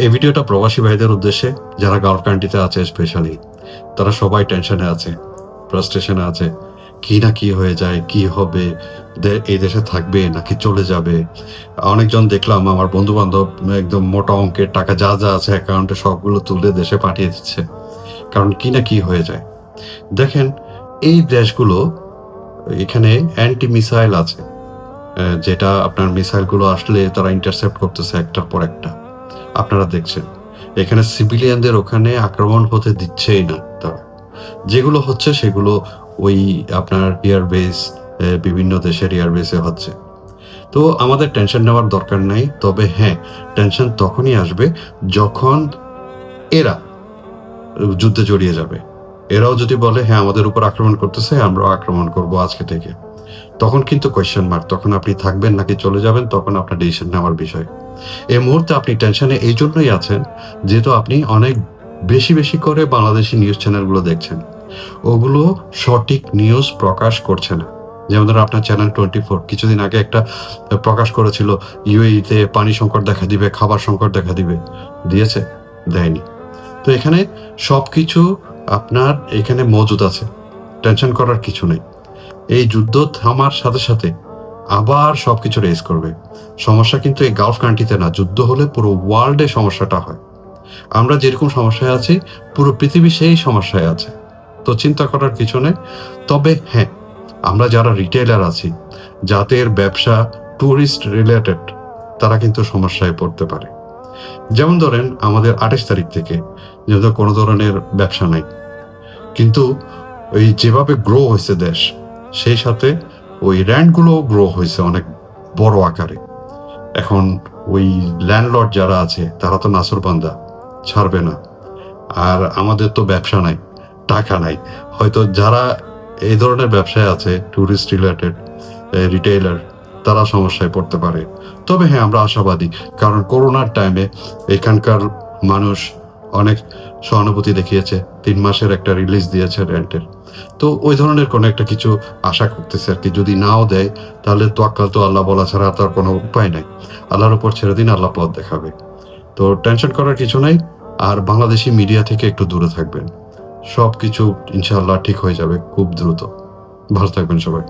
এই ভিডিওটা প্রবাসী ভাইদের উদ্দেশ্যে, যারা গালফ কান্ট্রিতে আছে স্পেশালি, তারা সবাই টেনশনে আছে, ফ্রাস্ট্রেশনে আছে। কি না কি হয়ে যায়, কি হবে, এই দেশে থাকবে নাকি চলে যাবে। অনেকজন দেখলাম আমার বন্ধু বান্ধব একদম মোটা অঙ্কের টাকা যা যা আছে অ্যাকাউন্টে সবগুলো তুলে দেশে পাঠিয়ে দিচ্ছে, কারণ কি না কি হয়ে যায়। দেখেন, এই দেশগুলো, এখানে অ্যান্টি মিসাইল আছে, যেটা আপনার মিসাইলগুলো আসলে তারা ইন্টারসেপ্ট করতেছে একটার পর একটা। আপনারা দেখছেন এখানে সিভিলিয়ানদের ওখানে আক্রমণ হতে দিচ্ছেই না তারা। যেগুলো হচ্ছে সেগুলো ওই আপনার এয়ারবেস, বিভিন্ন দেশের এয়ারবেসে হচ্ছে। তো আমাদের টেনশন নেওয়ার দরকার নাই। তবে হ্যাঁ, টেনশন তখনই আসবে যখন এরা যুদ্ধে জড়িয়ে যাবে। এরাও যদি বলে হ্যাঁ আমাদের উপর আক্রমণ করতেছে, আমরাও আক্রমণ করব আজকে থেকে, তখন কিন্তু কোয়েশ্চেন মার্ক। তখন আপনি থাকবেন নাকি চলে যাবেন, তখন আপনার ডিসিশন নেওয়ার বিষয়। এই মুহূর্তে আপনি টেনশনে এই জন্যই আছেন যেহেতু আপনি অনেক বেশি বেশি করে বাংলাদেশি নিউজ চ্যানেলগুলো দেখছেন, ওগুলো সঠিক নিউজ প্রকাশ করছে না। যেমন ধরুন আপনার চ্যানেল 24 কিছুদিন আগে একটা প্রকাশ করেছিল ইউএইতে পানি সংকট দেখা দিবে, খাবার সংকট দেখা দিবে, দিয়েছে? দেয়নি। তো এখানে সবকিছু আপনার এখানে মজুদ আছে, টেনশন করার কিছু নেই। এই যুদ্ধ থামার সাথে সাথে আবার সবকিছু রেজ করবে। সমস্যা কিন্তু এই গালফ কান্ট্রিতে না, যুদ্ধ হলে পুরো ওয়ার্ল্ডে সমস্যাটা হয়। আমরা যেরকম সমস্যায় আছি, পুরো পৃথিবী সেই সমস্যায় আছে। তো চিন্তা করার কিছু নেই। তবে হ্যাঁ, আমরা যারা রিটেইলার আছি, যাদের ব্যবসা ট্যুরিস্ট রিলেটেড, তারা কিন্তু সমস্যায় পড়তে পারে। যেমন ধরেন আমাদের 28 তারিখ থেকে যেহেতু কোনো ধরনের ব্যবসা নাই, কিন্তু ওই যেভাবে গ্রো হয়েছে দেশ, সেই সাথে ওই র্যান্ডগুলো গ্রো হয়েছে অনেক বড় আকারে। এখন ওই ল্যান্ডলর্ড যারা আছে তারা তো নাসরবান্দা, ছাড়বে না। আর আমাদের তো ব্যবসা নাই, টাকা নাই। হয়তো যারা এই ধরনের ব্যবসায় আছে ট্যুরিস্ট রিলেটেড রিটেইলার, তারা সমস্যায় পড়তে পারে। তবে হ্যাঁ, আমরা আশাবাদী, কারণ করোনার টাইমে এখানকার মানুষ অনেক সহানুভূতি দেখিয়েছে। 3 মাসের একটা রিলিজ দিয়েছে রেন্টের। তো ওই ধরনের কোনো একটা কিছু আশা করতেছে আর কি। যদি নাও দেয় তাহলে তোয়াক্কাল তো আল্লাহ বলা ছাড়া তার কোনো উপায় নাই। আল্লাহর উপর ছেড়ে দিন, আল্লাহ পথ দেখাবে। তো টেনশন করার কিছু নাই। আর বাংলাদেশি মিডিয়া থেকে একটু দূরে থাকবেন। সবকিছু ইনশাআল্লাহ ঠিক হয়ে যাবে খুব দ্রুত। ভালো থাকবেন সবাই।